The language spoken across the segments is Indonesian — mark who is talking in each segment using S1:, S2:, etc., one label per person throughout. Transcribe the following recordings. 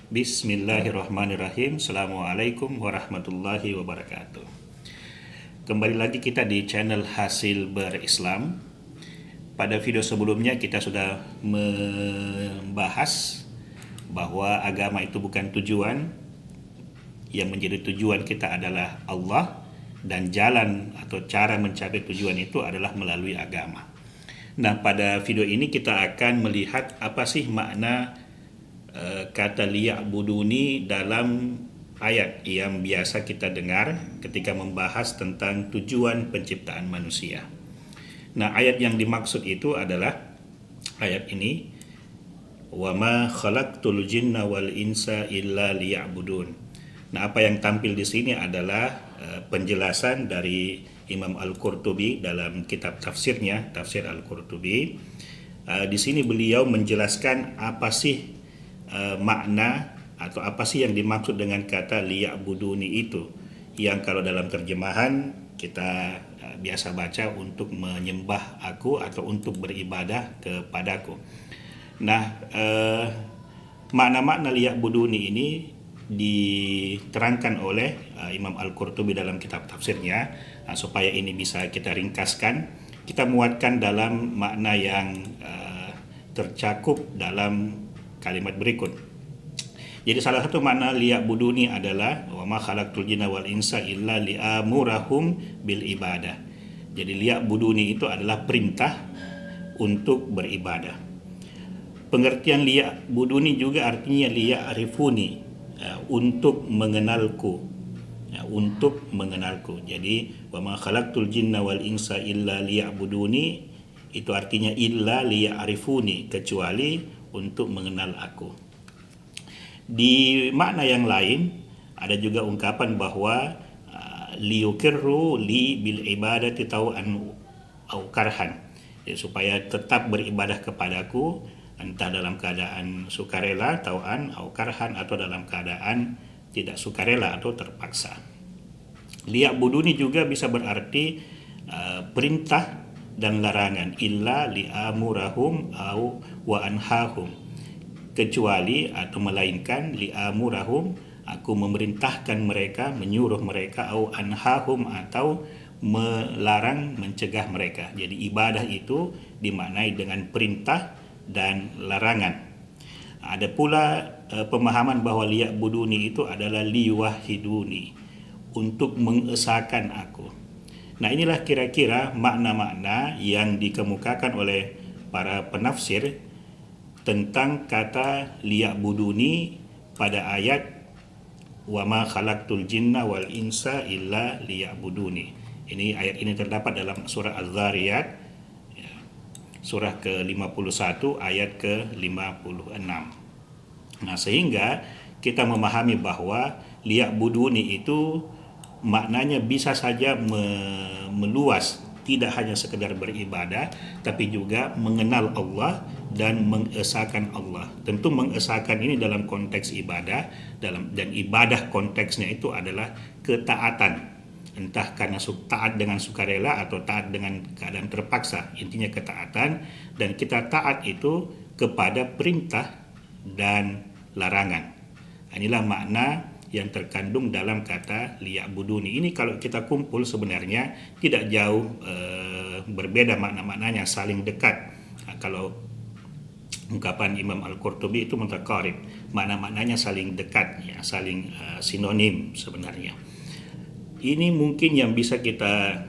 S1: Bismillahirrahmanirrahim. Assalamualaikum warahmatullahi wabarakatuh. Kembali lagi kita di channel Hasil Berislam. Pada video sebelumnya kita sudah membahas bahwa agama itu bukan tujuan. Yang menjadi tujuan kita adalah Allah, dan jalan atau cara mencapai tujuan itu adalah melalui agama. Nah, pada video ini kita akan melihat apa sih makna kata liya'buduni dalam ayat yang biasa kita dengar ketika membahas tentang tujuan penciptaan manusia. Nah, ayat yang dimaksud itu adalah ayat ini, wa ma khalaqtul jinna wal insa illa liya'budun. Nah, apa yang tampil di sini adalah penjelasan dari Imam Al-Qurtubi dalam kitab tafsirnya, Tafsir Al-Qurtubi. Di sini beliau menjelaskan apa sih makna atau apa sih yang dimaksud dengan kata liya'buduni itu, yang kalau dalam terjemahan kita biasa baca untuk menyembah aku atau untuk beribadah kepadaku. Nah, makna-makna liya'buduni ini diterangkan oleh Imam Al-Qurtubi dalam kitab tafsirnya. Supaya ini bisa kita ringkaskan, kita muatkan dalam makna yang tercakup dalam kalimat berikut. Jadi salah satu makna liya'buduni adalah wa ma khalaqtul jinna wal insa illa li'amurahum bil ibadah. Jadi liya'buduni itu adalah perintah untuk beribadah. Pengertian liya'buduni juga artinya liya'rifuni, untuk mengenalku, untuk mengenalku. Jadi wa ma khalaqtul jinna wal insa illa liya'buduni itu artinya illa liya'rifuni, kecuali untuk mengenal aku. Di makna yang lain ada juga ungkapan bahwa liyukirru li bil ibadati tau'an au karhan, supaya tetap beribadah kepadaku entah dalam keadaan sukarela tau'an au karhan, atau dalam keadaan tidak sukarela atau terpaksa. Liya'buduni juga bisa berarti perintah dan larangan, illa li'amurahum au wa anhahum, kecuali atau melainkan li'amurahum, aku memerintahkan mereka, menyuruh mereka, au anhahum, atau melarang, mencegah mereka. Jadi ibadah itu dimaknai dengan perintah dan larangan. Ada pula pemahaman bahwa liya'buduni itu adalah liwahiduni, untuk mengesahkan aku. Nah, inilah kira-kira makna-makna yang dikemukakan oleh para penafsir tentang kata liya'buduni pada ayat wa ma khalaqtul jinna wal insa illa liya'buduni. Ini ayat ini terdapat dalam surah Az-Zariyat, surah ke-51 ayat ke-56. Nah, sehingga kita memahami bahwa liya'buduni itu maknanya bisa saja meluas, tidak hanya sekedar beribadah, tapi juga mengenal Allah dan mengesahkan Allah. Tentu mengesahkan ini dalam konteks ibadah, dan ibadah konteksnya itu adalah ketaatan, entah karena taat dengan sukarela atau taat dengan keadaan terpaksa. Intinya ketaatan, dan kita taat itu kepada perintah dan larangan. Inilah makna yang terkandung dalam kata liya'buduni. Ini kalau kita kumpul sebenarnya tidak jauh berbeda makna-maknanya, saling dekat. Kalau ungkapan Imam Al-Qurtubi itu mutaqarib, makna-maknanya saling dekat, ya, saling sinonim sebenarnya. Ini mungkin yang bisa kita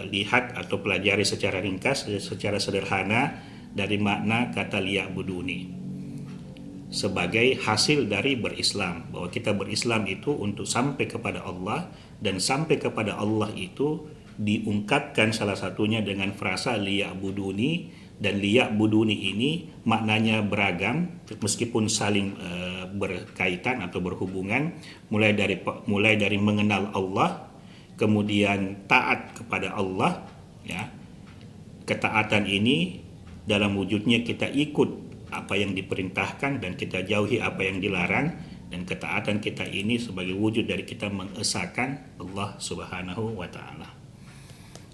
S1: lihat atau pelajari secara ringkas, secara sederhana dari makna kata liya'buduni sebagai hasil dari berislam, bahwa kita berislam itu untuk sampai kepada Allah, dan sampai kepada Allah itu diungkapkan salah satunya dengan frasa liya'buduni. Dan liya'buduni ini maknanya beragam meskipun saling berkaitan atau berhubungan, mulai dari mengenal Allah, kemudian taat kepada Allah, ya. Ketaatan ini dalam wujudnya kita ikut apa yang diperintahkan dan kita jauhi apa yang dilarang, dan ketaatan kita ini sebagai wujud dari kita mengesahkan Allah Subhanahu wa taala.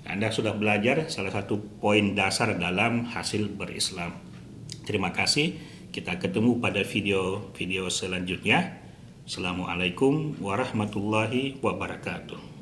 S1: Anda sudah belajar salah satu poin dasar dalam hasil berislam. Terima kasih. Kita ketemu pada video selanjutnya. Assalamualaikum warahmatullahi wabarakatuh.